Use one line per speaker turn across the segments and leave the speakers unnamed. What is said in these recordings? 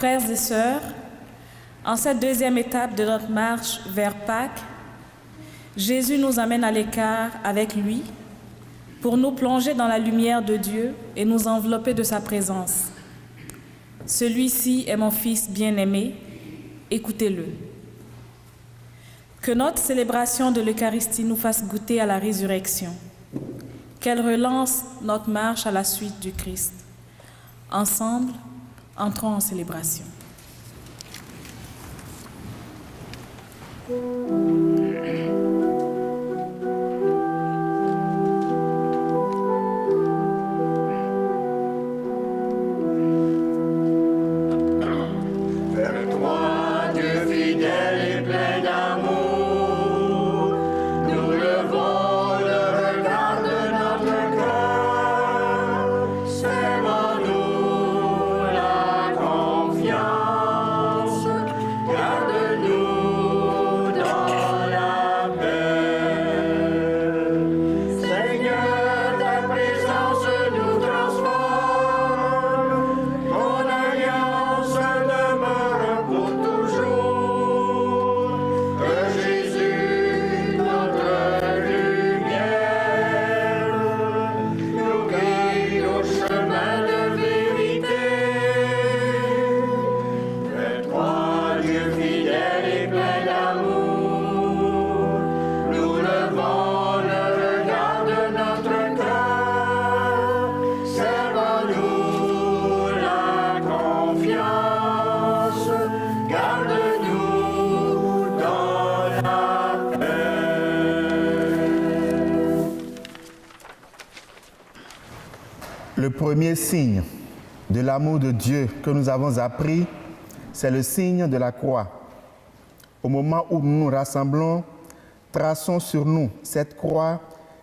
Frères et sœurs, en cette deuxième étape de notre marche vers Pâques, Jésus nous amène à l'écart avec lui pour nous plonger dans la lumière de Dieu et nous envelopper de sa présence. Celui-ci est mon Fils bien-aimé, écoutez-le. Que notre célébration de l'Eucharistie nous fasse goûter à la résurrection, qu'elle relance notre marche à la suite du Christ. Ensemble, entrons en célébration.
Le premier signe de l'amour de Dieu que nous avons appris, c'est le signe de la croix. Au moment où nous nous rassemblons, traçons sur nous cette croix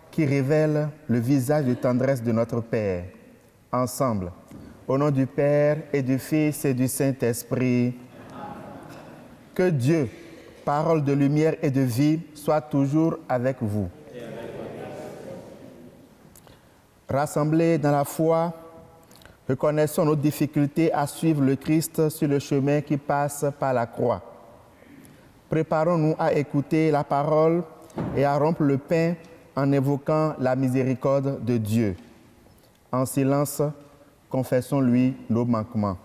qui révèle le visage de tendresse de notre Père. Ensemble, au nom du Père et du Fils et du Saint-Esprit, que Dieu, parole de lumière et de vie, soit toujours avec vous. Rassemblés dans la foi, reconnaissons nos difficultés à suivre le Christ sur le chemin qui passe par la croix. Préparons-nous à écouter la parole et à rompre le pain en évoquant la miséricorde de Dieu. En silence, confessons-lui nos manquements.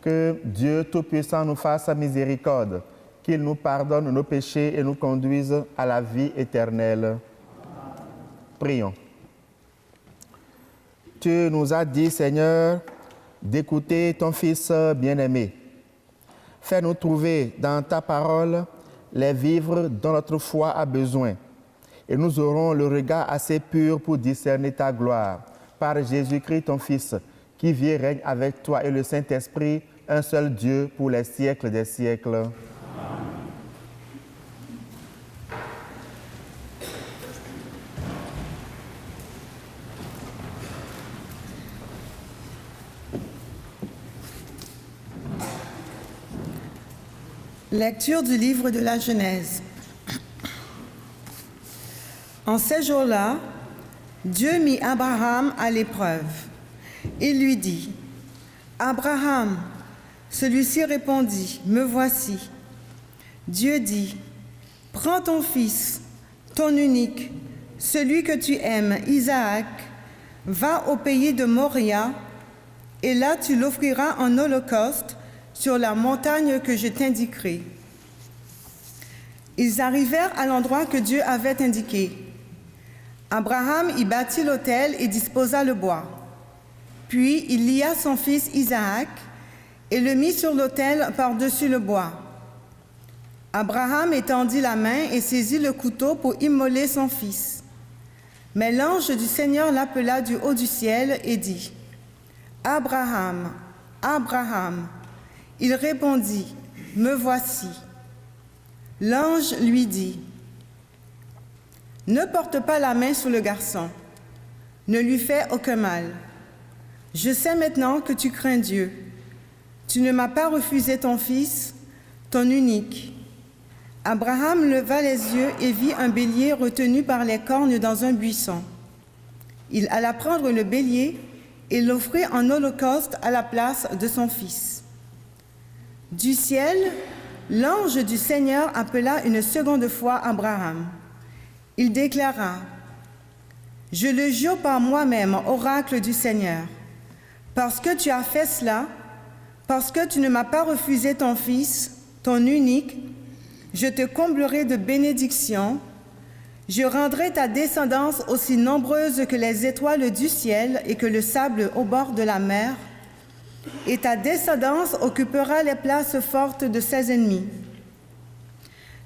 Que Dieu Tout-Puissant nous fasse miséricorde, qu'il nous pardonne nos péchés et nous conduise à la vie éternelle. Prions. Tu nous as dit, Seigneur, d'écouter ton Fils bien-aimé. Fais-nous trouver dans ta parole les vivres dont notre foi a besoin. Et nous aurons le regard assez pur pour discerner ta gloire. Par Jésus-Christ, ton Fils, qui vit et règne avec toi et le Saint-Esprit, un seul Dieu pour les siècles des siècles. Amen.
Lecture du livre de la Genèse. En ces jours-là, Dieu mit Abraham à l'épreuve. Il lui dit, « Abraham !» Celui-ci répondit, « Me voici. » Dieu dit, « Prends ton fils, ton unique, celui que tu aimes, Isaac, Va au pays de Moria, et là tu l'offriras en holocauste sur la montagne que je t'indiquerai. » Ils arrivèrent à l'endroit que Dieu avait indiqué. Abraham y bâtit l'autel et disposa le bois. Puis il lia son fils Isaac et le mit sur l'autel par-dessus le bois. Abraham étendit la main et saisit le couteau pour immoler son fils. Mais l'ange du Seigneur l'appela du haut du ciel et dit : « Abraham, Abraham !» Il répondit : « Me voici. » L'ange lui dit : « Ne porte pas la main sur le garçon, ne lui fais aucun mal. Je sais maintenant que tu crains Dieu. Tu ne m'as pas refusé ton fils, ton unique. » Abraham leva les yeux et vit un bélier retenu par les cornes dans un buisson. Il alla prendre le bélier et l'offrit en holocauste à la place de son fils. Du ciel, l'ange du Seigneur appela une seconde fois Abraham. Il déclara : « Je le jure par moi-même, oracle du Seigneur, parce que tu as fait cela, parce que tu ne m'as pas refusé ton fils, ton unique, je te comblerai de bénédictions, je rendrai ta descendance aussi nombreuse que les étoiles du ciel et que le sable au bord de la mer, et ta descendance occupera les places fortes de ses ennemis.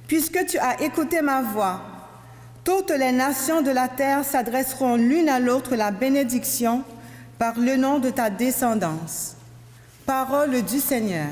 Puisque tu as écouté ma voix, toutes les nations de la terre s'adresseront l'une à l'autre la bénédiction par le nom de ta descendance. » Parole du Seigneur.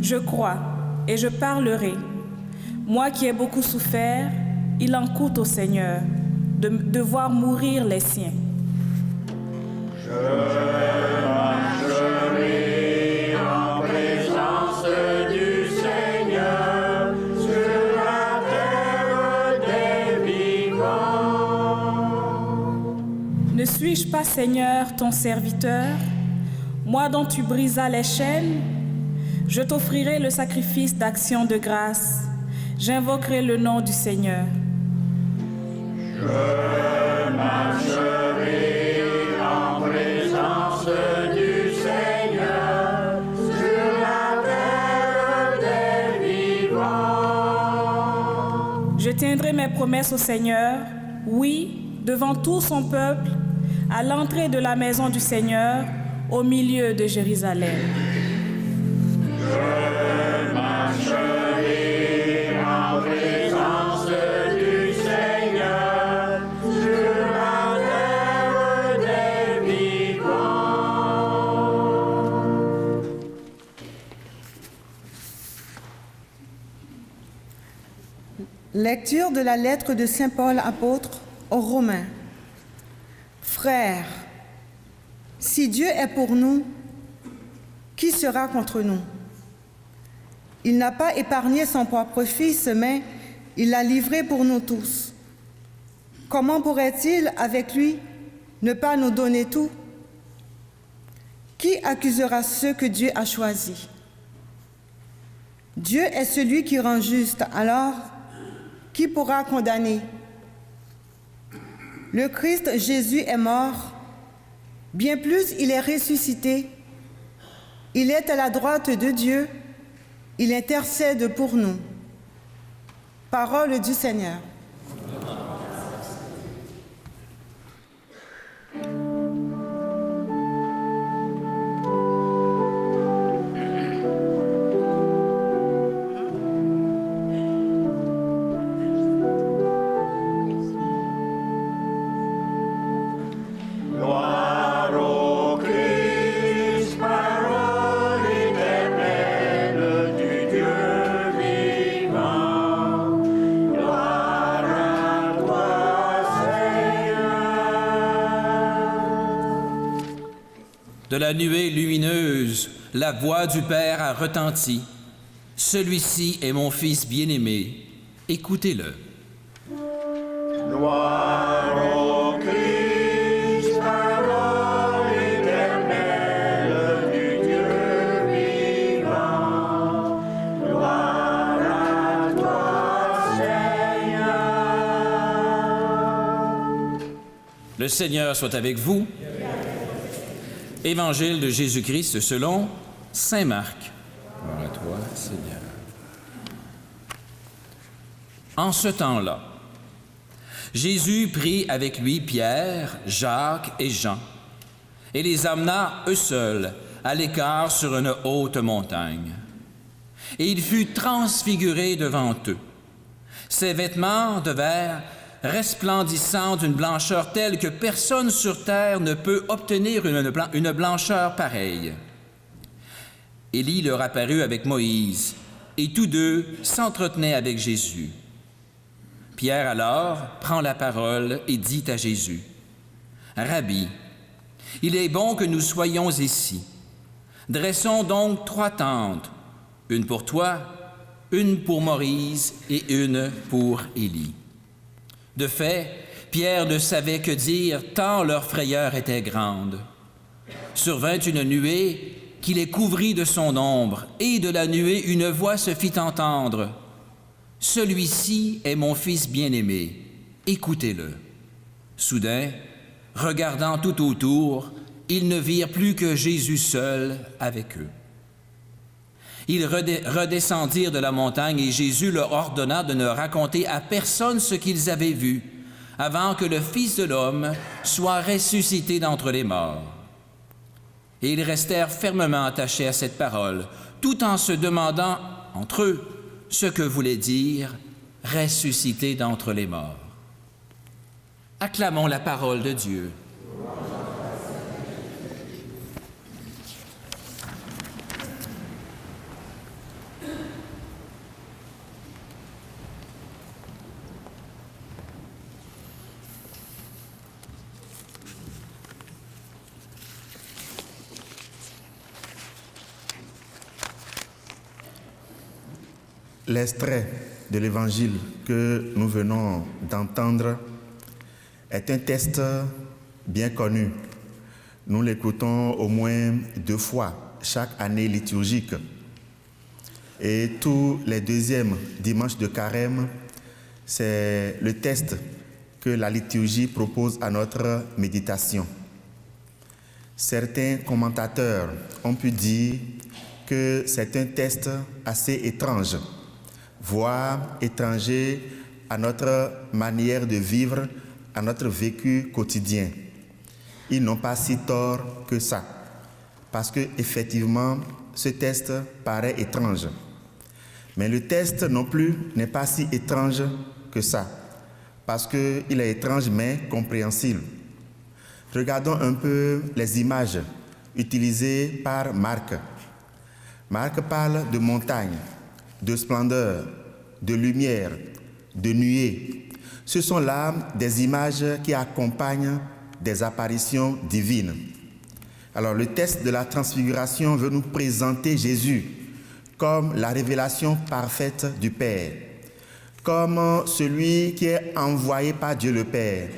Je crois et je parlerai. Moi qui ai beaucoup souffert, il en coûte au Seigneur de voir mourir les siens.
Je marcherai en présence du Seigneur sur la terre des vivants.
Ne suis-je pas, Seigneur, ton serviteur, moi dont tu brisas les chaînes? Je t'offrirai le sacrifice d'action de grâce. J'invoquerai le nom du Seigneur.
Je marcherai en présence du Seigneur sur la terre des vivants.
Je tiendrai mes promesses au Seigneur, oui, devant tout son peuple, à l'entrée de la maison du Seigneur, au milieu de Jérusalem.
Je marcherai en présence du Seigneur sur la terre des vivants.
Lecture de la lettre de Saint Paul apôtre aux Romains. Frères, si Dieu est pour nous, qui sera contre nous? Il n'a pas épargné son propre Fils, mais il l'a livré pour nous tous. Comment pourrait-il, avec lui, ne pas nous donner tout? Qui accusera ceux que Dieu a choisis? Dieu est celui qui rend juste, alors qui pourra condamner? Le Christ Jésus est mort, bien plus il est ressuscité. Il est à la droite de Dieu, il intercède pour nous. Parole du Seigneur.
Gloire
De la nuée lumineuse, la voix du Père a retenti. Celui-ci est mon Fils bien-aimé. Écoutez-le.
Gloire au Christ, parole éternelle du Dieu vivant. Gloire à toi, Seigneur.
Le Seigneur soit avec vous. Évangile de Jésus-Christ selon saint Marc. Gloire à toi, Seigneur. En ce temps-là, Jésus prit avec lui Pierre, Jacques et Jean, et les amena eux seuls à l'écart sur une haute montagne. Et il fut transfiguré devant eux. Ses vêtements devinrent resplendissants d'une blancheur telle que personne sur terre ne peut obtenir une blancheur pareille. Élie leur apparut avec Moïse, et tous deux s'entretenaient avec Jésus. Pierre alors prend la parole et dit à Jésus, « Rabbi, il est bon que nous soyons ici. Dressons donc 3 tentes, une pour toi, une pour Moïse et une pour Élie. » De fait, Pierre ne savait que dire tant leur frayeur était grande. Survint une nuée qui les couvrit de son ombre, et de la nuée une voix se fit entendre. « Celui-ci est mon Fils bien-aimé, écoutez-le. » Soudain, regardant tout autour, ils ne virent plus que Jésus seul avec eux. Ils redescendirent de la montagne et Jésus leur ordonna de ne raconter à personne ce qu'ils avaient vu, avant que le Fils de l'homme soit ressuscité d'entre les morts. Et ils restèrent fermement attachés à cette parole, tout en se demandant entre eux ce que voulait dire « ressuscité d'entre les morts ». Acclamons la parole de Dieu.
L'extrait de l'Évangile que nous venons d'entendre est un texte bien connu. Nous l'écoutons au moins 2 fois chaque année liturgique. Et tous les 2e dimanches de Carême, c'est le texte que la liturgie propose à notre méditation. Certains commentateurs ont pu dire que c'est un texte assez étrange, voire étranger à notre manière de vivre, à notre vécu quotidien. Ils n'ont pas si tort que ça, parce que effectivement, ce texte paraît étrange. Mais le texte non plus n'est pas si étrange que ça, parce qu'il est étrange mais compréhensible. Regardons un peu les images utilisées par Marc. Marc parle de montagne, de splendeur, de lumière, de nuée. Ce sont là des images qui accompagnent des apparitions divines. Alors le texte de la transfiguration veut nous présenter Jésus comme la révélation parfaite du Père, comme celui qui est envoyé par Dieu le Père,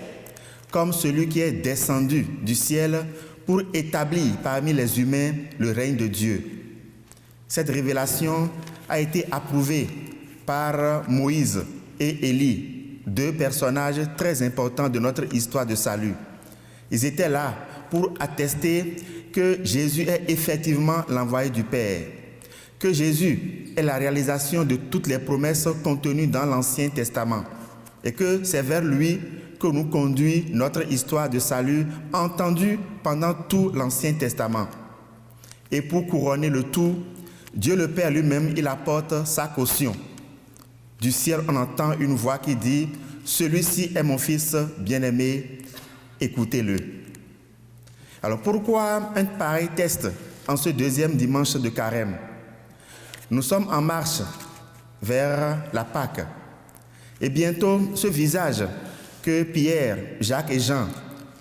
comme celui qui est descendu du ciel pour établir parmi les humains le règne de Dieu. Cette révélation a été approuvée par Moïse et Élie, 2 personnages très importants de notre histoire de salut. Ils étaient là pour attester que Jésus est effectivement l'envoyé du Père, que Jésus est la réalisation de toutes les promesses contenues dans l'Ancien Testament et que c'est vers lui que nous conduit notre histoire de salut entendue pendant tout l'Ancien Testament. Et pour couronner le tout, Dieu le Père lui-même, il apporte sa caution. Du ciel, on entend une voix qui dit « Celui-ci est mon Fils bien-aimé, écoutez-le ». Alors pourquoi un pareil texte en ce 2e dimanche de Carême? Nous sommes en marche vers la Pâque. Et bientôt, ce visage que Pierre, Jacques et Jean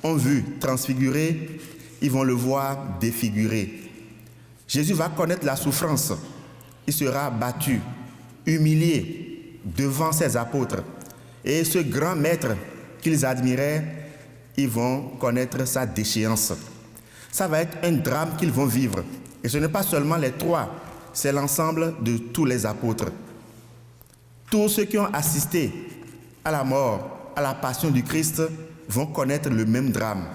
ont vu transfiguré, ils vont le voir défiguré. Jésus va connaître la souffrance. Il sera battu, humilié devant ses apôtres. Et ce grand maître qu'ils admiraient, ils vont connaître sa déchéance. Ça va être un drame qu'ils vont vivre. Et ce n'est pas seulement les trois, c'est l'ensemble de tous les apôtres. Tous ceux qui ont assisté à la mort, à la passion du Christ, vont connaître le même drame.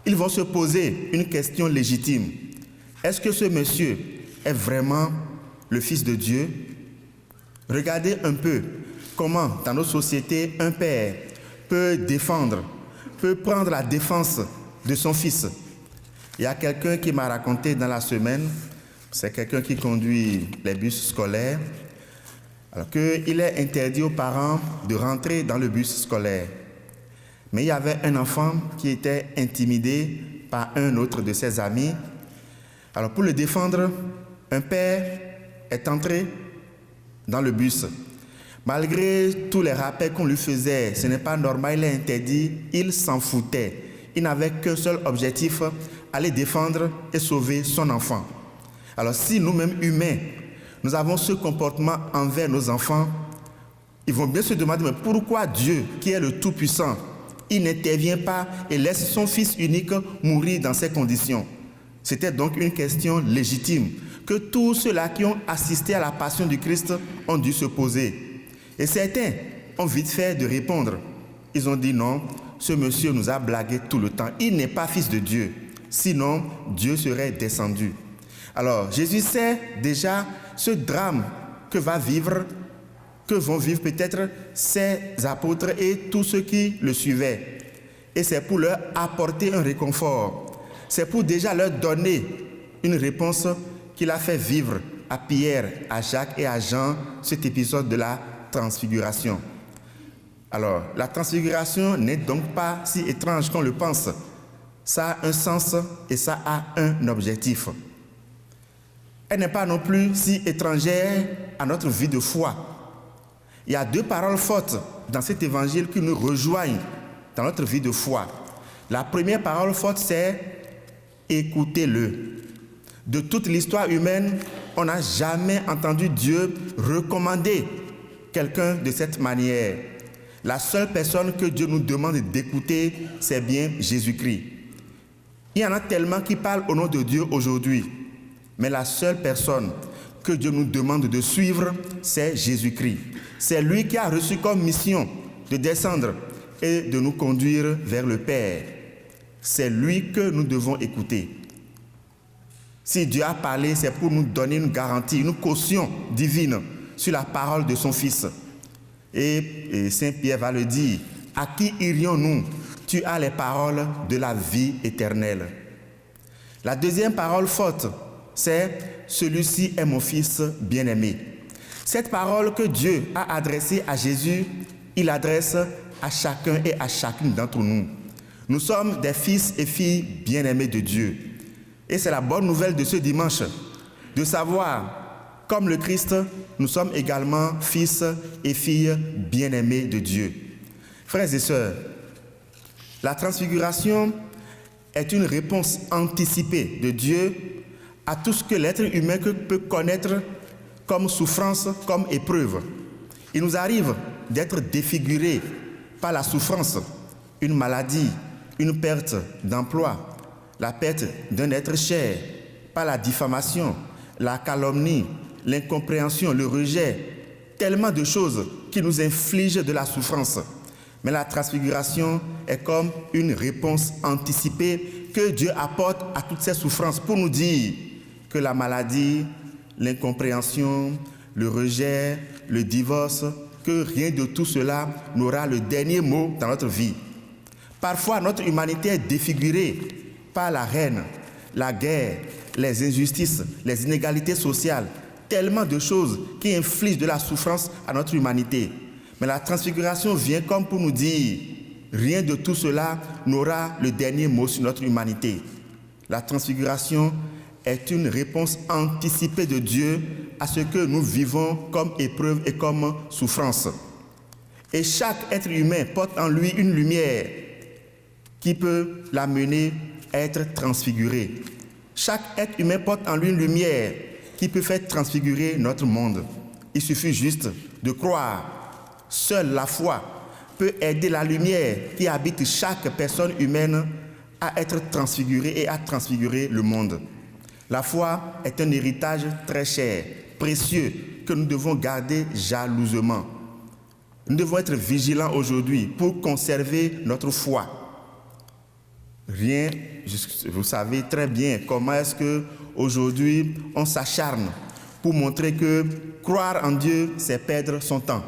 Ils vont se poser une question légitime. Est-ce que ce monsieur est vraiment le Fils de Dieu? Regardez un peu comment, dans nos sociétés, un père peut prendre la défense de son fils. Il y a quelqu'un qui m'a raconté dans la semaine, c'est quelqu'un qui conduit les bus scolaires, alors qu'il est interdit aux parents de rentrer dans le bus scolaire. Mais il y avait un enfant qui était intimidé par un autre de ses amis. Alors pour le défendre, un père est entré dans le bus. Malgré tous les rappels qu'on lui faisait, ce n'est pas normal, il est interdit, il s'en foutait. Il n'avait qu'un seul objectif, aller défendre et sauver son enfant. Alors si nous-mêmes humains, nous avons ce comportement envers nos enfants, ils vont bien se demander, mais pourquoi Dieu, qui est le Tout-Puissant, il n'intervient pas et laisse son Fils unique mourir dans ces conditions? C'était donc une question légitime que tous ceux-là qui ont assisté à la passion du Christ ont dû se poser. Et certains ont vite fait de répondre. Ils ont dit non, ce monsieur nous a blagué tout le temps. Il n'est pas fils de Dieu. Sinon, Dieu serait descendu. Alors, Jésus sait déjà ce drame que vont vivre peut-être ses apôtres et tous ceux qui le suivaient. Et c'est pour leur apporter un réconfort. C'est pour déjà leur donner une réponse qu'il a fait vivre à Pierre, à Jacques et à Jean, cet épisode de la transfiguration. Alors, la transfiguration n'est donc pas si étrange qu'on le pense. Ça a un sens et ça a un objectif. Elle n'est pas non plus si étrangère à notre vie de foi. Il y a deux paroles fortes dans cet évangile qui nous rejoignent dans notre vie de foi. La première parole forte, c'est « écoutez-le ». De toute l'histoire humaine, on n'a jamais entendu Dieu recommander quelqu'un de cette manière. La seule personne que Dieu nous demande d'écouter, c'est bien Jésus-Christ. Il y en a tellement qui parlent au nom de Dieu aujourd'hui, mais la seule personne que Dieu nous demande de suivre, c'est Jésus-Christ. C'est lui qui a reçu comme mission de descendre et de nous conduire vers le Père. C'est lui que nous devons écouter. Si Dieu a parlé, c'est pour nous donner une garantie, une caution divine sur la parole de son Fils. Et Saint Pierre va le dire, « À qui irions-nous? Tu as les paroles de la vie éternelle. » La deuxième parole forte, c'est « Celui-ci est mon Fils bien-aimé ». Cette parole que Dieu a adressée à Jésus, il l'adresse à chacun et à chacune d'entre nous. Nous sommes des fils et filles bien-aimés de Dieu. Et c'est la bonne nouvelle de ce dimanche, de savoir, comme le Christ, nous sommes également fils et filles bien-aimés de Dieu. Frères et sœurs, la transfiguration est une réponse anticipée de Dieu à tout ce que l'être humain peut connaître comme souffrance, comme épreuve. Il nous arrive d'être défigurés par la souffrance, une maladie, une perte d'emploi, la perte d'un être cher, par la diffamation, la calomnie, l'incompréhension, le rejet, tellement de choses qui nous infligent de la souffrance. Mais la transfiguration est comme une réponse anticipée que Dieu apporte à toutes ces souffrances pour nous dire que la maladie, l'incompréhension, le rejet, le divorce, que rien de tout cela n'aura le dernier mot dans notre vie. Parfois, notre humanité est défigurée par la haine, la guerre, les injustices, les inégalités sociales, tellement de choses qui infligent de la souffrance à notre humanité. Mais la transfiguration vient comme pour nous dire, rien de tout cela n'aura le dernier mot sur notre humanité. La transfiguration est une réponse anticipée de Dieu à ce que nous vivons comme épreuve et comme souffrance. Et chaque être humain porte en lui une lumière qui peut l'amener être transfiguré. Chaque être humain porte en lui une lumière qui peut faire transfigurer notre monde. Il suffit juste de croire. Seule la foi peut aider la lumière qui habite chaque personne humaine à être transfigurée et à transfigurer le monde. La foi est un héritage très cher, précieux, que nous devons garder jalousement. Nous devons être vigilants aujourd'hui pour conserver notre foi. Vous savez très bien comment est-ce qu'aujourd'hui on s'acharne pour montrer que croire en Dieu, c'est perdre son temps.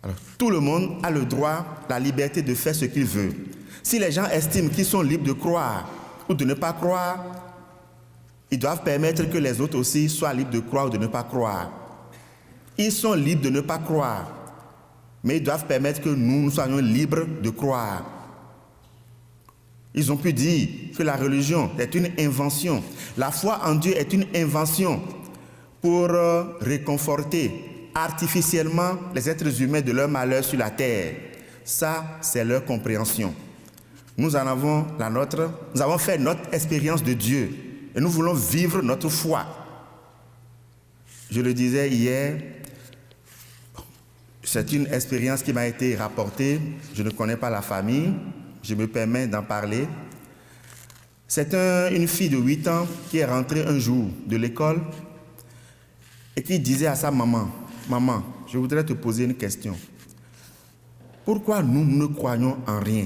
Alors, tout le monde a le droit, la liberté de faire ce qu'il veut. Si les gens estiment qu'ils sont libres de croire ou de ne pas croire, ils doivent permettre que les autres aussi soient libres de croire ou de ne pas croire. Ils sont libres de ne pas croire, mais ils doivent permettre que nous soyons libres de croire. Ils ont pu dire que la religion est une invention. La foi en Dieu est une invention pour réconforter artificiellement les êtres humains de leur malheur sur la terre. Ça, c'est leur compréhension. Nous en avons la nôtre. Nous avons fait notre expérience de Dieu et nous voulons vivre notre foi. Je le disais hier, c'est une expérience qui m'a été rapportée. Je ne connais pas la famille. Je me permets d'en parler. C'est une fille de 8 ans qui est rentrée un jour de l'école et qui disait à sa maman, « Maman, je voudrais te poser une question. Pourquoi nous ne croyons en rien ?»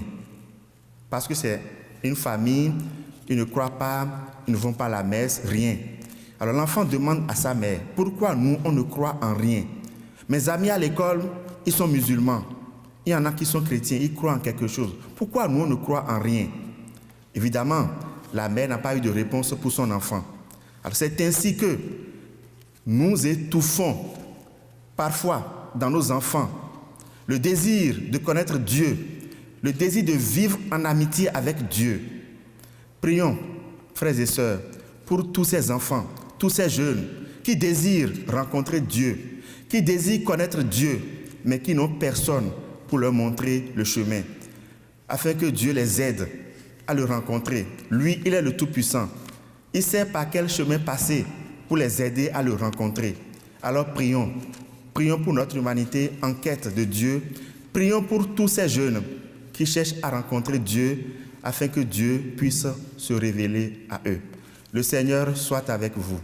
Parce que c'est une famille, ils ne croient pas, ils ne vont pas à la messe, rien. Alors l'enfant demande à sa mère, « Pourquoi nous, on ne croit en rien ?» Mes amis à l'école, ils sont musulmans. Il y en a qui sont chrétiens, ils croient en quelque chose. Pourquoi nous, on ne croit en rien? Évidemment, la mère n'a pas eu de réponse pour son enfant. Alors c'est ainsi que nous étouffons parfois dans nos enfants le désir de connaître Dieu, le désir de vivre en amitié avec Dieu. Prions, frères et sœurs, pour tous ces enfants, tous ces jeunes qui désirent rencontrer Dieu, qui désirent connaître Dieu, mais qui n'ont personne pour leur montrer le chemin, afin que Dieu les aide à le rencontrer. Lui, il est le Tout-Puissant. Il sait par quel chemin passer pour les aider à le rencontrer. Alors prions. Prions pour notre humanité en quête de Dieu. Prions pour tous ces jeunes qui cherchent à rencontrer Dieu afin que Dieu puisse se révéler à eux. Le Seigneur soit avec vous.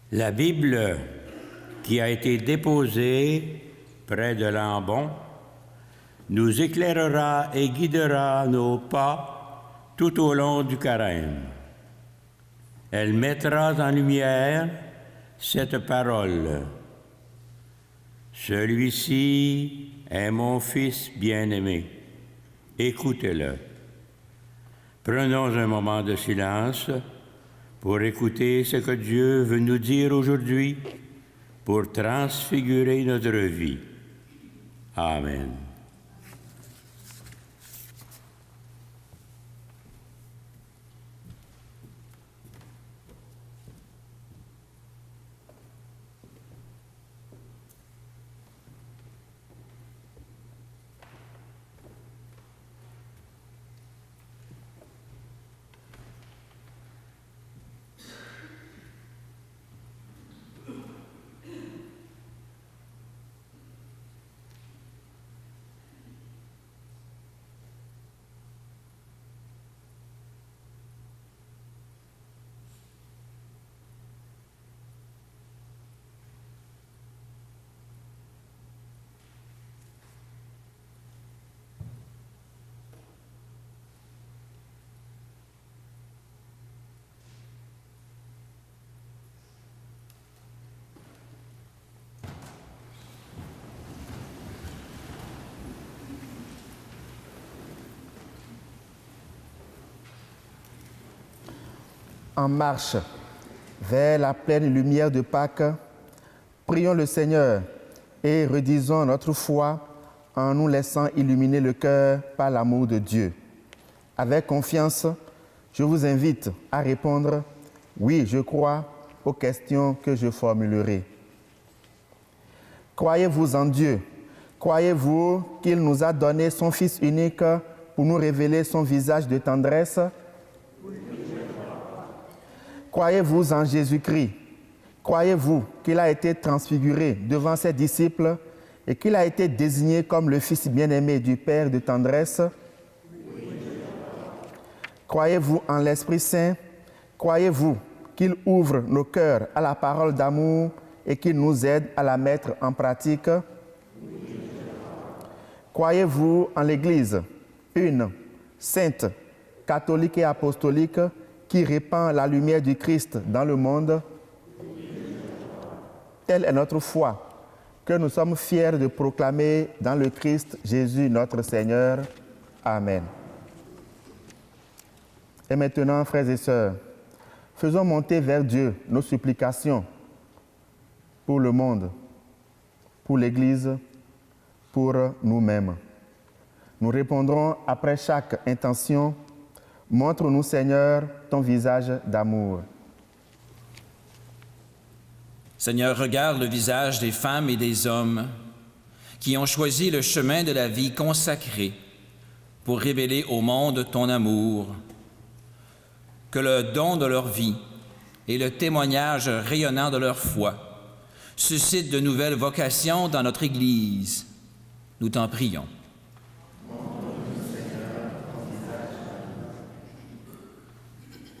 La Bible qui a été déposée près de l'ambon nous éclairera et guidera nos pas tout au long du carême. Elle mettra en lumière cette parole. Celui-ci est mon Fils bien-aimé. Écoutez-le. Prenons un moment de silence pour écouter ce que Dieu veut nous dire aujourd'hui pour transfigurer notre vie. Amen.
en marche vers la pleine lumière de Pâques, prions le Seigneur et redisons notre foi en nous laissant illuminer le cœur par l'amour de Dieu. Avec confiance, je vous invite à répondre « Oui, je crois » aux questions que je formulerai. Croyez-vous en Dieu? Croyez-vous qu'il nous a donné son Fils unique pour nous révéler son visage de tendresse? Croyez-vous en Jésus-Christ? Croyez-vous qu'il a été transfiguré devant ses disciples et qu'il a été désigné comme le Fils bien-aimé du Père de tendresse? Croyez-vous en l'Esprit Saint? Croyez-vous qu'il ouvre nos cœurs à la parole d'amour et qu'il nous aide à la mettre en pratique? Croyez-vous en l'Église, une, sainte, catholique et apostolique, qui répand la lumière du Christ dans le monde? Telle est notre foi, que nous sommes fiers de proclamer dans le Christ Jésus notre Seigneur. Amen. Et maintenant, frères et sœurs, faisons monter vers Dieu nos supplications pour le monde, pour l'Église, pour nous-mêmes. Nous répondrons après chaque intention: montre-nous, Seigneur, ton visage d'amour.
Seigneur, regarde le visage des femmes et des hommes qui ont choisi le chemin de la vie consacrée pour révéler au monde ton amour. Que le don de leur vie et le témoignage rayonnant de leur foi suscitent de nouvelles vocations dans notre Église. Nous t'en prions.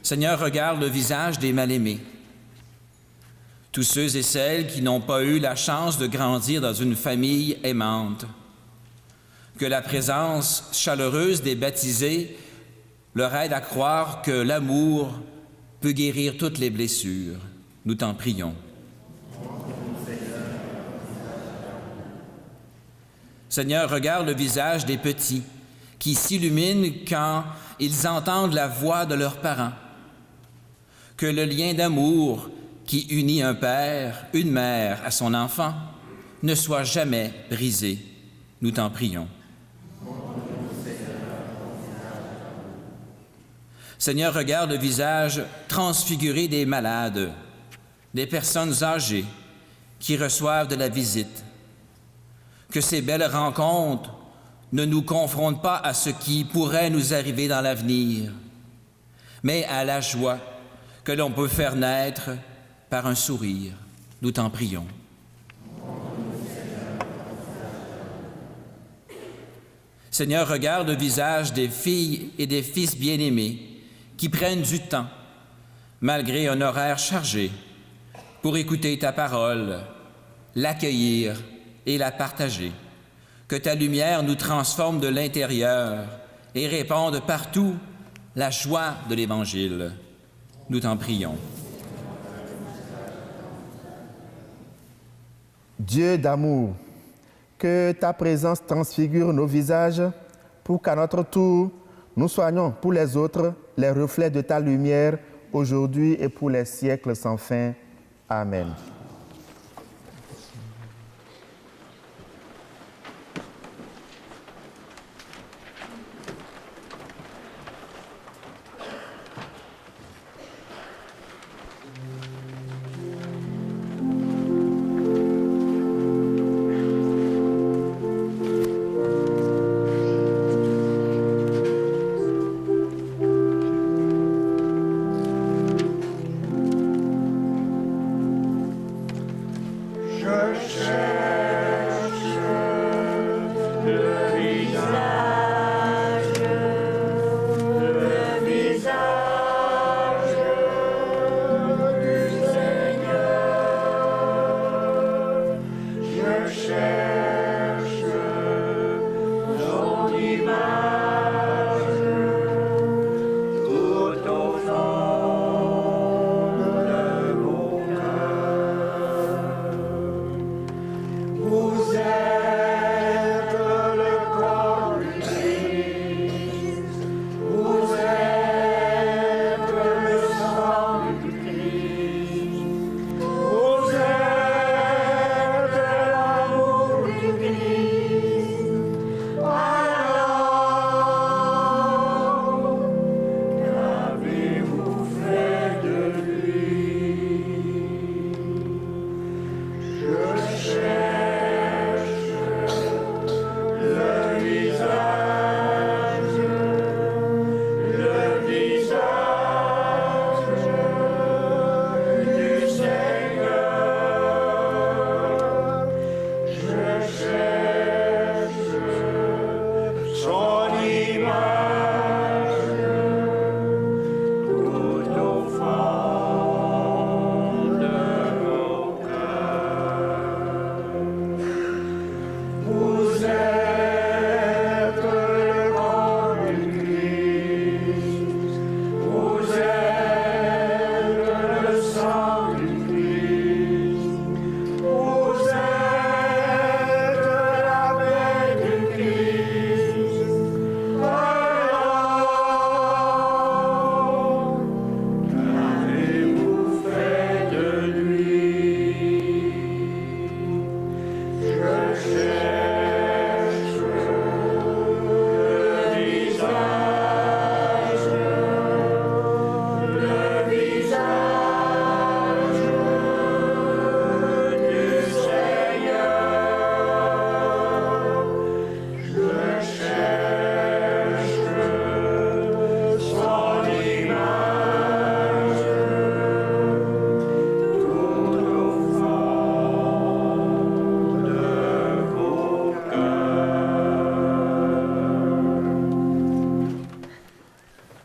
Seigneur, regarde le visage des mal-aimés, tous ceux et celles qui n'ont pas eu la chance de grandir dans une famille aimante. Que la présence chaleureuse des baptisés leur aide à croire que l'amour peut guérir toutes les blessures. Nous t'en prions. Seigneur, regarde le visage des petits qui s'illuminent quand ils entendent la voix de leurs parents. Que le lien d'amour qui unit un père, une mère à son enfant ne soit jamais brisé. Nous t'en prions. Seigneur, regarde le visage transfiguré des malades, des personnes âgées qui reçoivent de la visite. Que ces belles rencontres ne nous confrontent pas à ce qui pourrait nous arriver dans l'avenir, mais à la joie que l'on peut faire naître par un sourire. Nous t'en prions. Seigneur, regarde le visage des filles et des fils bien-aimés qui prennent du temps, malgré un horaire chargé, pour écouter ta parole, l'accueillir et la partager. Que ta lumière nous transforme de l'intérieur et répande partout la joie de l'Évangile. Nous t'en prions.
Dieu d'amour, que ta présence transfigure nos visages pour qu'à notre tour, nous soyons pour les autres les reflets de ta lumière aujourd'hui et pour les siècles sans fin. Amen.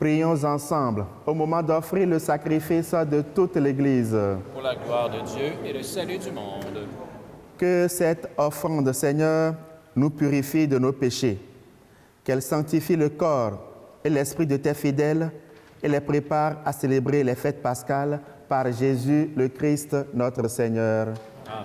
Prions ensemble au moment d'offrir le sacrifice de toute l'Église.
Pour la gloire de Dieu et le salut du monde.
Que cette offrande, Seigneur, nous purifie de nos péchés, qu'elle sanctifie le corps et l'esprit de tes fidèles et les prépare à célébrer les fêtes pascales par Jésus le Christ, notre Seigneur.
Amen.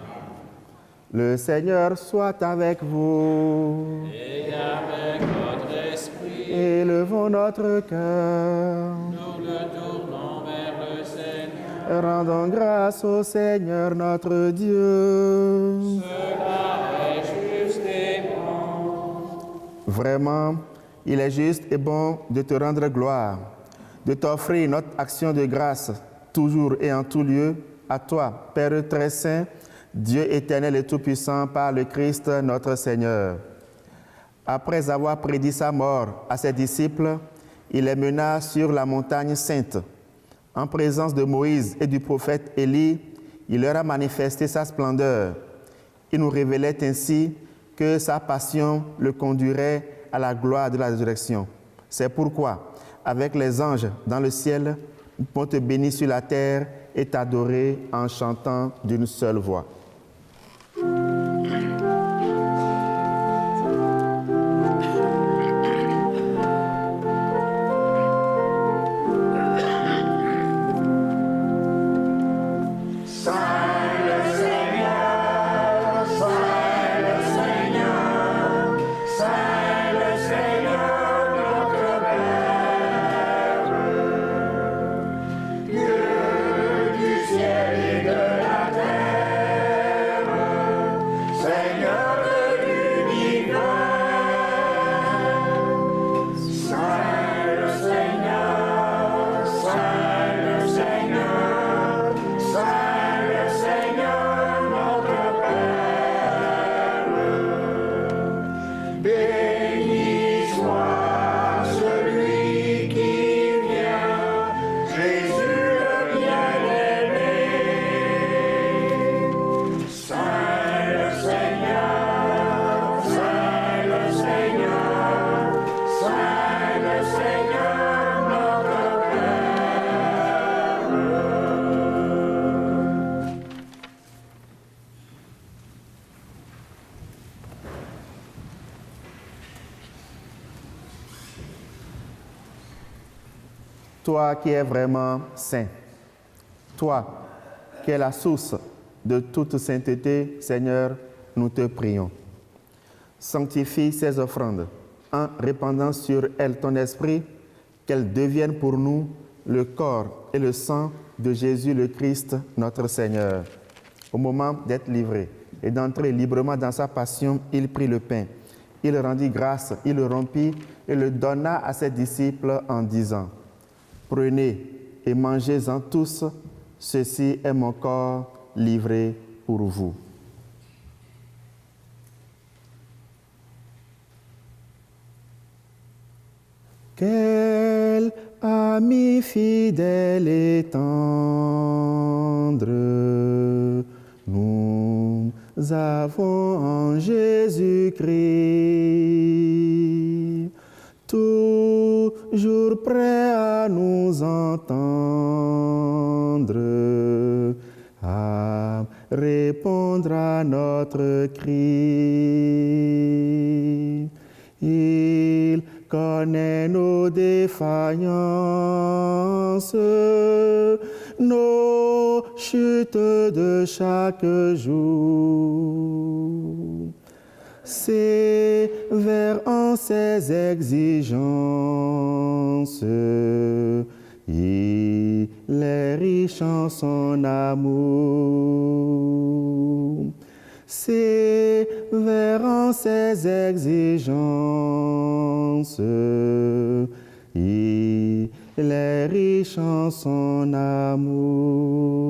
Le Seigneur soit avec vous.
Et avec votre esprit,
Élevons notre cœur.
nous le tournons vers le Seigneur.
Rendons grâce au Seigneur notre Dieu.
Cela est juste et bon.
Vraiment, il est juste et bon de te rendre gloire, de t'offrir notre action de grâce, toujours et en tout lieu, à toi, Père très saint, Dieu éternel et tout-puissant, par le Christ notre Seigneur. Après avoir prédit sa mort à ses disciples, il les mena sur la montagne sainte. En présence de Moïse et du prophète Élie, il leur a manifesté sa splendeur. Il nous révélait ainsi que sa passion le conduirait à la gloire de la résurrection. C'est pourquoi, avec les anges dans le ciel, on te bénit sur la terre et t'adorer en chantant d'une seule voix. Toi qui es vraiment saint, toi qui es la source de toute sainteté, Seigneur, nous te prions. Sanctifie ces offrandes en répandant sur elles ton esprit, qu'elles deviennent pour nous le corps et le sang de Jésus le Christ, notre Seigneur. Au moment d'être livré et d'entrer librement dans sa passion, il prit le pain. Il rendit grâce, il le rompit et le donna à ses disciples en disant: Prenez et mangez-en tous, ceci est mon corps livré pour vous. Quel ami fidèle et tendre nous avons en Jésus-Christ, toujours prêt à nous entendre, à répondre à notre cri. Il connaît nos défaillances, nos chutes de chaque jour. Sévère en ses exigences, il est riche en son amour. Sévère en ses exigences, il est riche en son amour.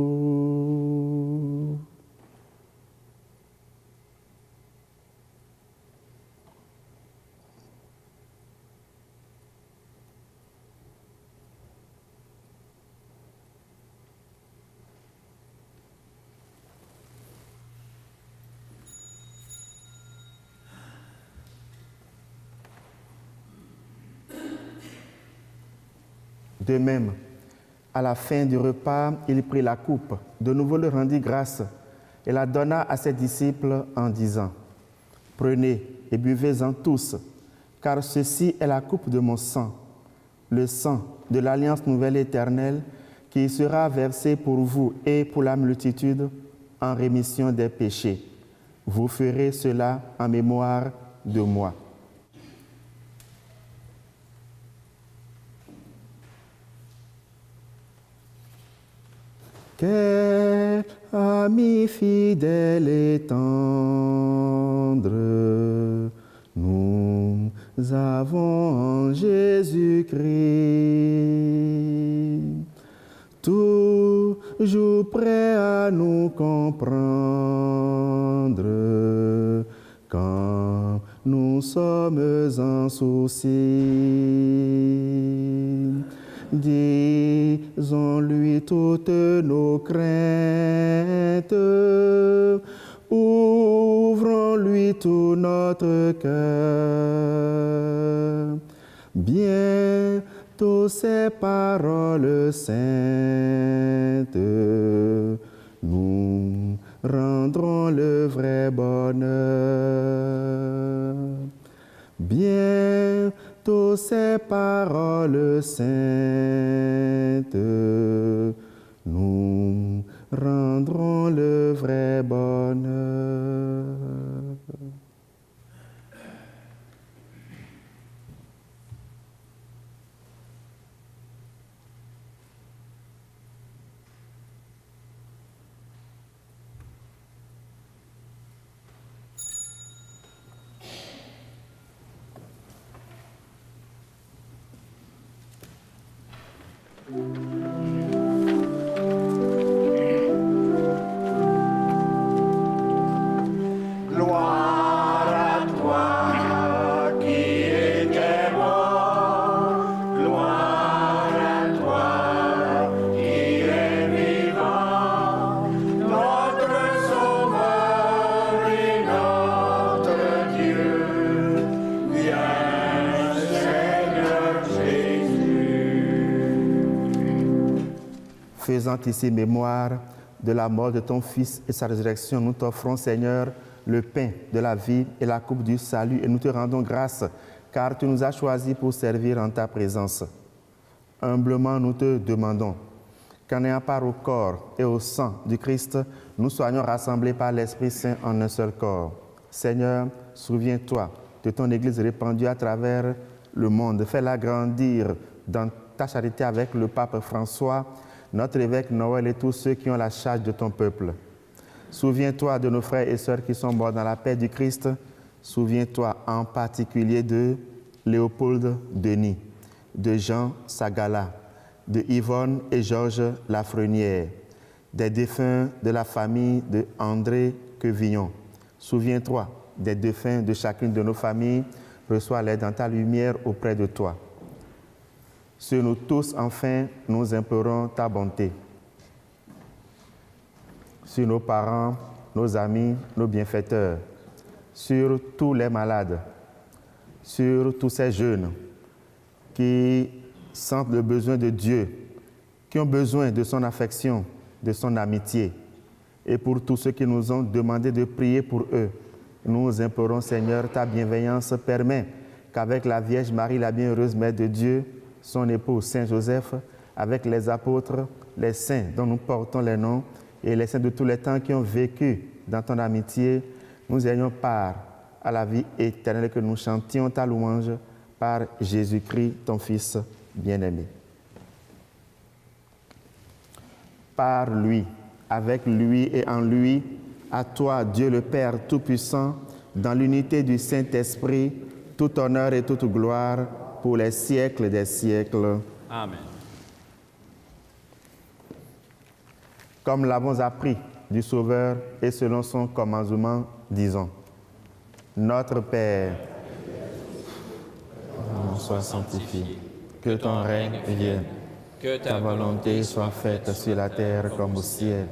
De même, à la fin du repas, il prit la coupe, de nouveau le rendit grâce et la donna à ses disciples en disant : « Prenez et buvez-en tous, car ceci est la coupe de mon sang, le sang de l'alliance nouvelle éternelle, qui sera versé pour vous et pour la multitude en rémission des péchés. Vous ferez cela en mémoire de moi. » Quel ami fidèle et tendre nous avons en Jésus-Christ, toujours prêt à nous comprendre quand nous sommes en souci. Disons-lui toutes nos craintes, ouvrons-lui tout notre cœur. Bientôt ces paroles saintes nous rendront le vrai bonheur. Bientôt ces paroles saintes nous rendront le vrai bonheur.
Gloire à toi qui étais mort, gloire à toi qui es vivant, notre Sauveur et notre Dieu. Viens, Seigneur Jésus.
Faisant ici mémoire de la mort de ton Fils et sa résurrection, nous t'offrons, Seigneur, le pain de la vie et la coupe du salut, et nous te rendons grâce, car tu nous as choisis pour servir en ta présence. Humblement, nous te demandons qu'en ayant part au corps et au sang du Christ, nous soyons rassemblés par l'Esprit Saint en un seul corps. Seigneur, souviens-toi de ton Église répandue à travers le monde. Fais-la grandir dans ta charité avec le pape François, notre évêque Noël et tous ceux qui ont la charge de ton peuple. Souviens-toi de nos frères et sœurs qui sont morts dans la paix du Christ. Souviens-toi en particulier de Léopold Denis, de Jean Sagala, de Yvonne et Georges Lafrenière, des défunts de la famille de André Quevillon. Souviens-toi des défunts de chacune de nos familles. Reçois-les dans ta lumière auprès de toi. Sur nous tous, enfin, nous implorons ta bonté. Sur nos parents, nos amis, nos bienfaiteurs, sur tous les malades, sur tous ces jeunes qui sentent le besoin de Dieu, qui ont besoin de son affection, de son amitié, et pour tous ceux qui nous ont demandé de prier pour eux. Nous implorons, Seigneur, ta bienveillance permet qu'avec la Vierge Marie, la bienheureuse Mère de Dieu, son époux Saint Joseph, avec les apôtres, les saints dont nous portons les noms, et les saints de tous les temps qui ont vécu dans ton amitié, nous ayons part à la vie éternelle, que nous chantions ta louange par Jésus-Christ, ton Fils bien-aimé. Par lui, avec lui et en lui, à toi, Dieu le Père Tout-Puissant, dans l'unité du Saint-Esprit, tout honneur et toute gloire pour les siècles des siècles.
Amen.
Comme l'avons appris du Sauveur et selon son commandement, disons: Notre Père, sois sanctifié, que ton règne vienne,
Que
ta volonté soit faite sur la terre comme au ciel.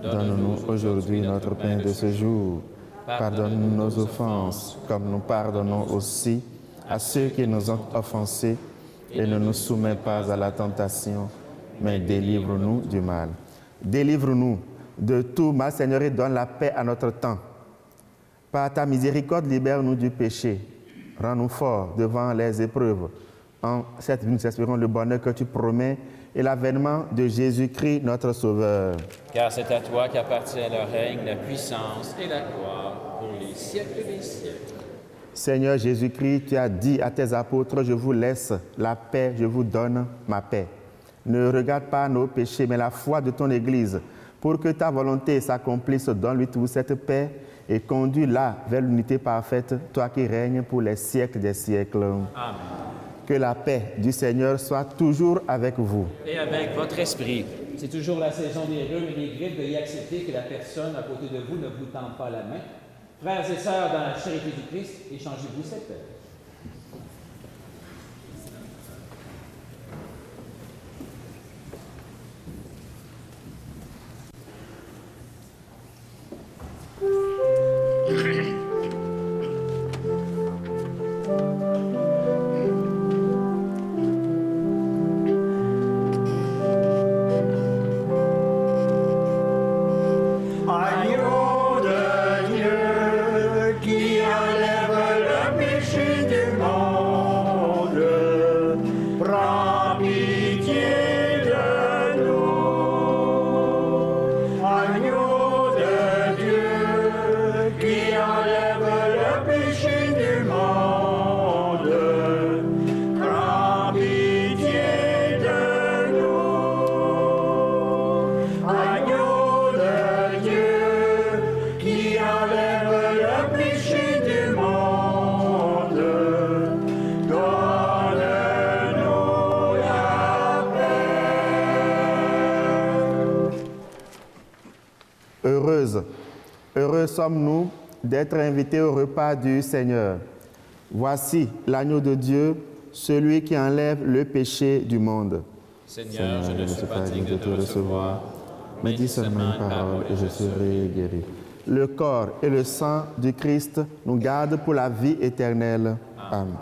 Donne-nous aujourd'hui notre pain de ce jour. Pardonne-nous nos offenses, comme nous pardonnons aussi à ceux qui nous ont offensés. et ne nous soumets pas à la tentation, mais délivre-nous du mal. Délivre-nous de tout mal, Seigneur, et donne la paix à notre temps. Par ta miséricorde, libère-nous du péché. Rends-nous forts devant les épreuves. En cette vie, nous espérons le bonheur que tu promets et l'avènement de Jésus-Christ, notre Sauveur.
Car c'est à toi qu'appartient le règne, la puissance et la gloire pour les siècles des siècles.
Seigneur Jésus-Christ, tu as dit à tes apôtres, je vous laisse la paix, je vous donne ma paix. Ne regarde pas nos péchés, mais la foi de ton Église. Pour que ta volonté s'accomplisse, donne-lui toute cette paix et conduis-la vers l'unité parfaite, toi qui règnes pour les siècles des siècles.
Amen.
Que la paix du Seigneur soit toujours avec vous.
Et avec votre esprit. C'est toujours la saison des rhumes et des grippes. Veuillez accepter que la personne à côté de vous ne vous tende pas la main. Frères et sœurs, dans la charité du Christ, échangez-vous cette paix.
Agneau de Dieu qui enlève le péché du monde, prends pitié de nous. Agneau de Dieu qui enlève le péché du monde, prends pitié de nous. Agneau de Dieu qui enlève le péché du monde, donne-nous la paix.
Heureux sommes-nous d'être invités au repas du Seigneur. Voici l'agneau de Dieu, celui qui enlève le péché du monde.
Seigneur, je ne suis pas digne de te recevoir,
mais dis seulement une parole et je serai guéri. Le corps et le sang du Christ nous gardent pour la vie éternelle. Amen.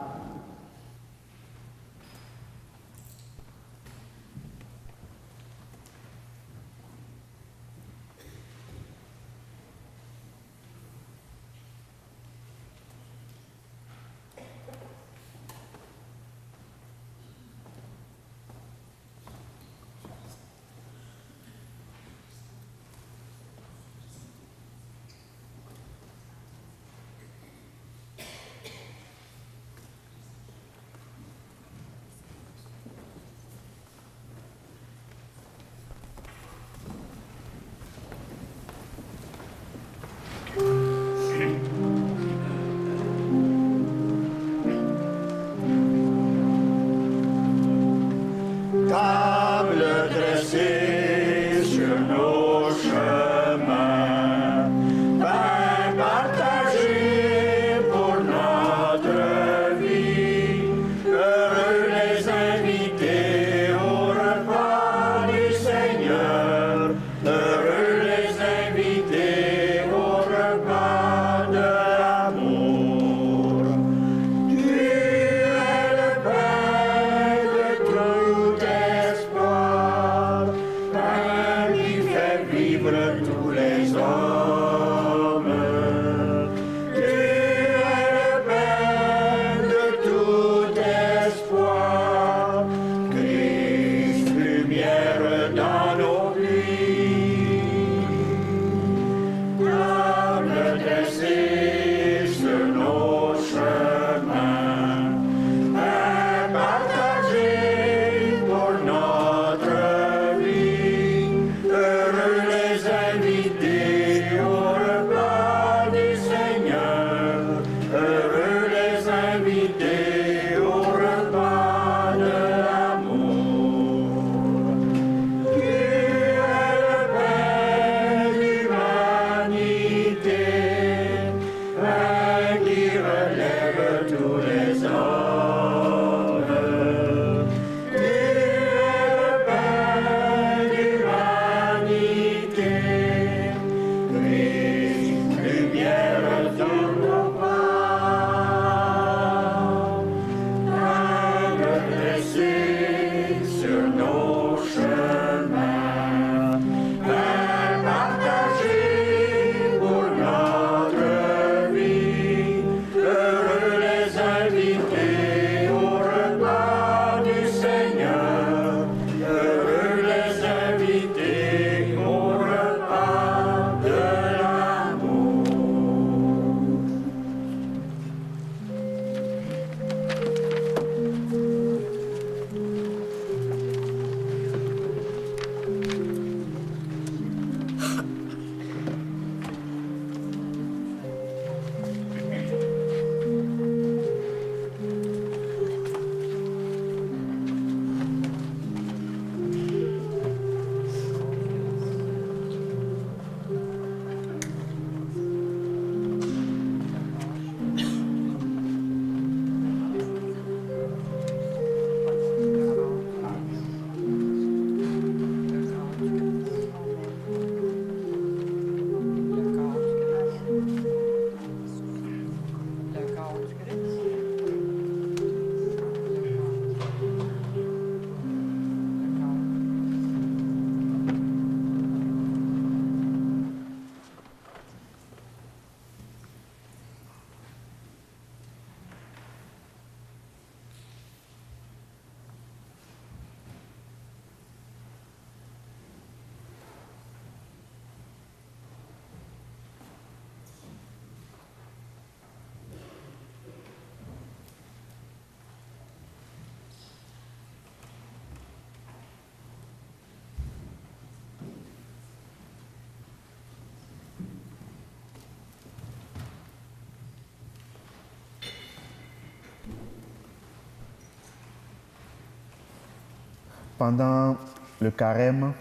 pendant le carême,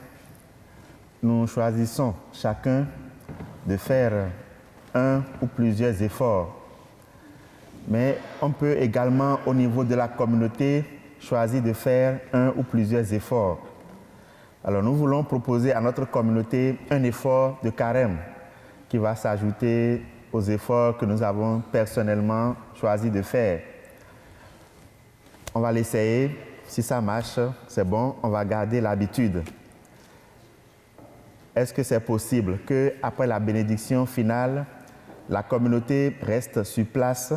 nous choisissons chacun de faire un ou plusieurs efforts. Mais on peut également, au niveau de la communauté, choisir de faire un ou plusieurs efforts. Alors nous voulons proposer à notre communauté un effort de carême qui va s'ajouter aux efforts que nous avons personnellement choisi de faire. On va l'essayer. Si ça marche, c'est bon, on va garder l'habitude. Est-ce que c'est possible qu'après la bénédiction finale, la communauté reste sur place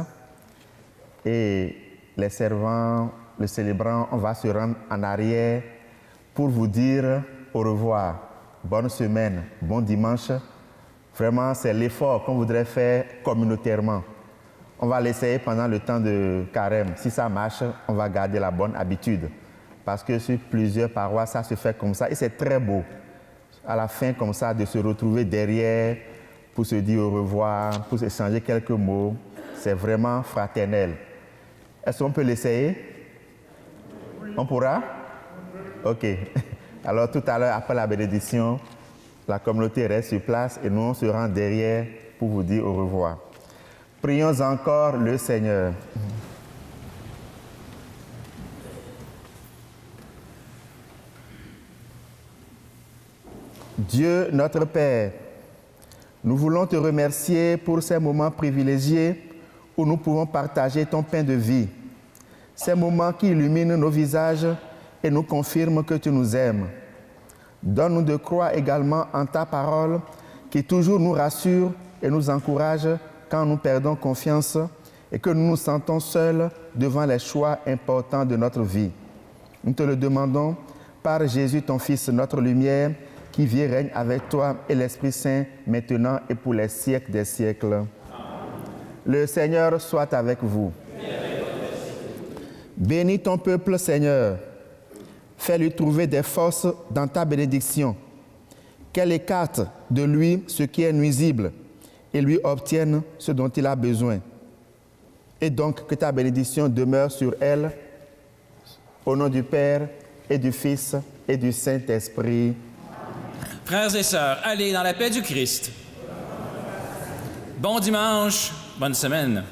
et les servants, le célébrant, on va se rendre en arrière pour vous dire au revoir, bonne semaine, bon dimanche. Vraiment, c'est l'effort qu'on voudrait faire communautairement. On va l'essayer pendant le temps de carême. Si ça marche, on va garder la bonne habitude. Parce que sur plusieurs paroisses, ça se fait comme ça. Et c'est très beau, à la fin comme ça, de se retrouver derrière pour se dire au revoir, pour s'échanger quelques mots. C'est vraiment fraternel. Est-ce qu'on peut l'essayer? On pourra? OK. Alors tout à l'heure, après la bénédiction, la communauté reste sur place et nous, on se rend derrière pour vous dire au revoir. Prions encore le Seigneur. Dieu, notre Père, nous voulons te remercier pour ces moments privilégiés où nous pouvons partager ton pain de vie. Ces moments qui illuminent nos visages et nous confirment que tu nous aimes. Donne-nous de croire également en ta parole qui toujours nous rassure et nous encourage quand nous perdons confiance et que nous nous sentons seuls devant les choix importants de notre vie. Nous te le demandons par Jésus, ton Fils, notre lumière, qui vit et règne avec toi et l'Esprit Saint, maintenant et pour les siècles des siècles. Le Seigneur soit avec vous. Bénis ton peuple, Seigneur. Fais-lui trouver des forces dans ta bénédiction. Qu'elle écarte de lui ce qui est nuisible et lui obtienne ce dont il a besoin. Et donc que ta bénédiction demeure sur elle, au nom du Père et du Fils et du Saint-Esprit.
Frères et sœurs, allez dans la paix du Christ. Bon dimanche, bonne semaine.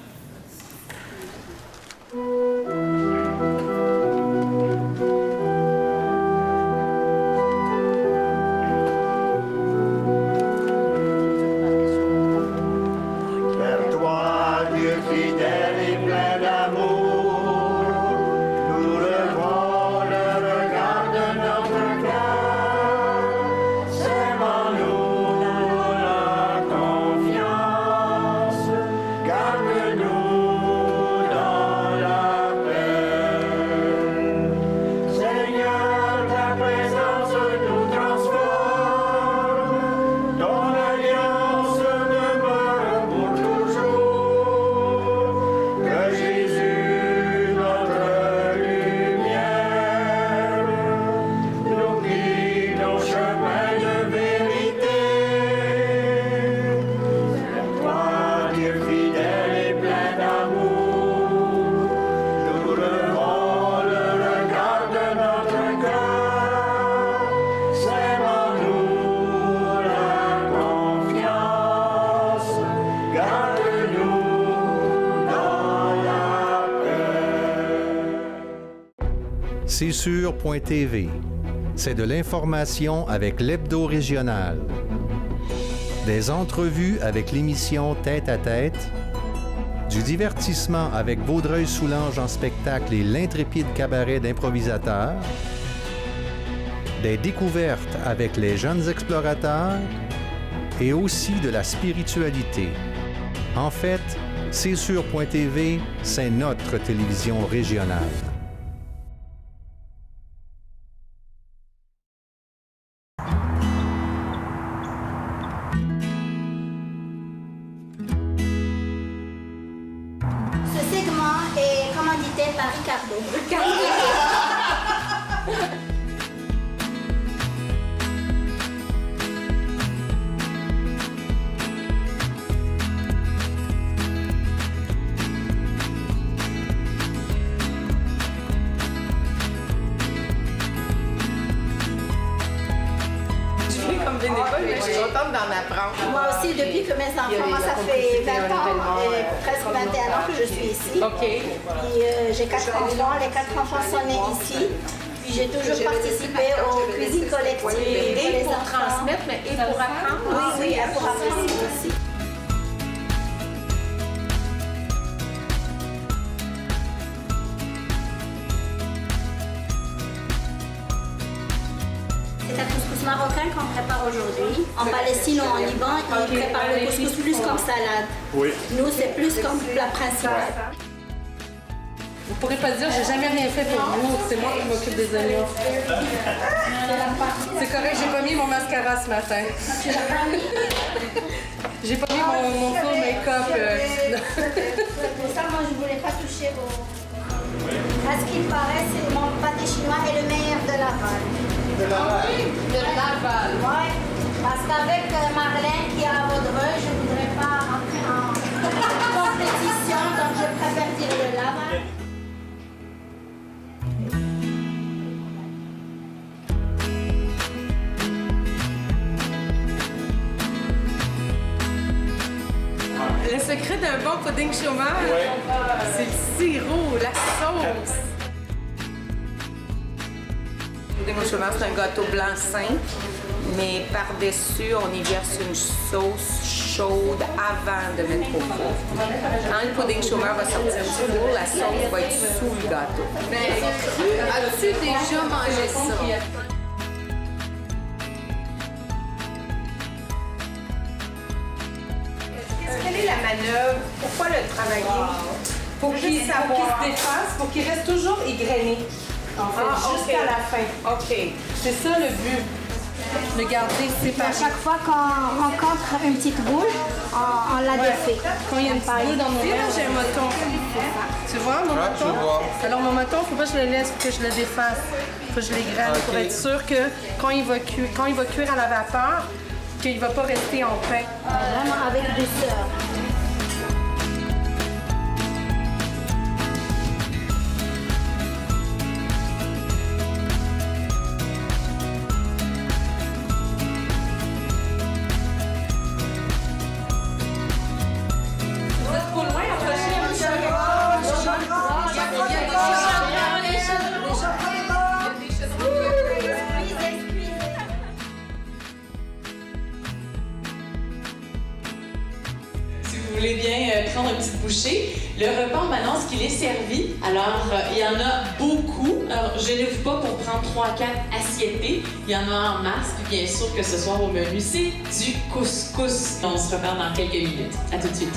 Césure.tv, c'est de l'information avec l'hebdo régional. Des entrevues avec l'émission Tête à Tête, du divertissement avec Vaudreuil-Soulanges en spectacle et l'intrépide cabaret d'improvisateurs, des découvertes avec les jeunes explorateurs et aussi de la spiritualité. En fait, Césure.tv, c'est notre télévision régionale.
connais pas, mais je suis contente d'en apprendre.
Moi aussi, depuis que mes enfants, moi ça fait 20 ans, presque 21 ans que je suis ici.
OK.
Puis j'ai 4 enfants, les 4 enfants sont nés ici. Puis j'ai toujours participé aux cuisines collectives.
Et pour transmettre, mais et pour apprendre.
Oui, pour apprendre aussi. C'est un couscous marocain qu'on prépare aujourd'hui. En Palestine ou en Liban, ils préparent le couscous plus comme salade.
Oui.
Nous, c'est plus comme plat principal.
Vous pourrez pas dire, j'ai jamais rien fait pour vous, c'est moi qui m'occupe des oignons. C'est correct, j'ai pas mis mon mascara ce matin. J'ai pas mis mon full make-up.
Pour ça, moi, je voulais pas toucher au... À ce qu'il paraît, c'est mon pâté chinois est le meilleur de Laval.
De Laval.
Oui, parce qu'avec Marlène qui est à Vaudreuil, je voudrais pas rentrer en compétition, donc je préfère dire le Laval.
Le secret d'un bon pudding chômage, c'est le sirop, la sauce. Le pudding au chômage, c'est un gâteau blanc simple, mais par-dessus, on y verse une sauce chaude avant de mettre au four. Quand le pudding chômage va sortir du four, la sauce va être sous le gâteau. Mais as-tu déjà mangé ça? Quelle est la manœuvre? Pourquoi le travailler? Pour qu'il se défasse, pour qu'il reste toujours égrené. En fait, jusqu'à la fin. OK. C'est ça le but. Le garder séparé.
À chaque fois qu'on rencontre une petite boule, on la défait.
Quand il y a une petite boule dans nos mains, j'ai un moton. Tu vois mon moton? Alors mon moton, il ne faut pas que je le laisse, que je le défasse. Il faut que je l'égrène pour être sûr que quand il va cuire à la vapeur, qu'il ne va pas rester en pain.
Vraiment avec douceur.
Vous êtes trop loin, approchez un petit peu.
Si vous voulez bien prendre une petite bouchée, le repas en m'annonce qu'il est servi. Alors, il y en a beaucoup. Alors, je ne vous pas pour prendre 3-4 assiettées. Il y en a en masse. Puis bien sûr que ce soir au menu, c'est du couscous. On se reparle dans quelques minutes. À tout de suite.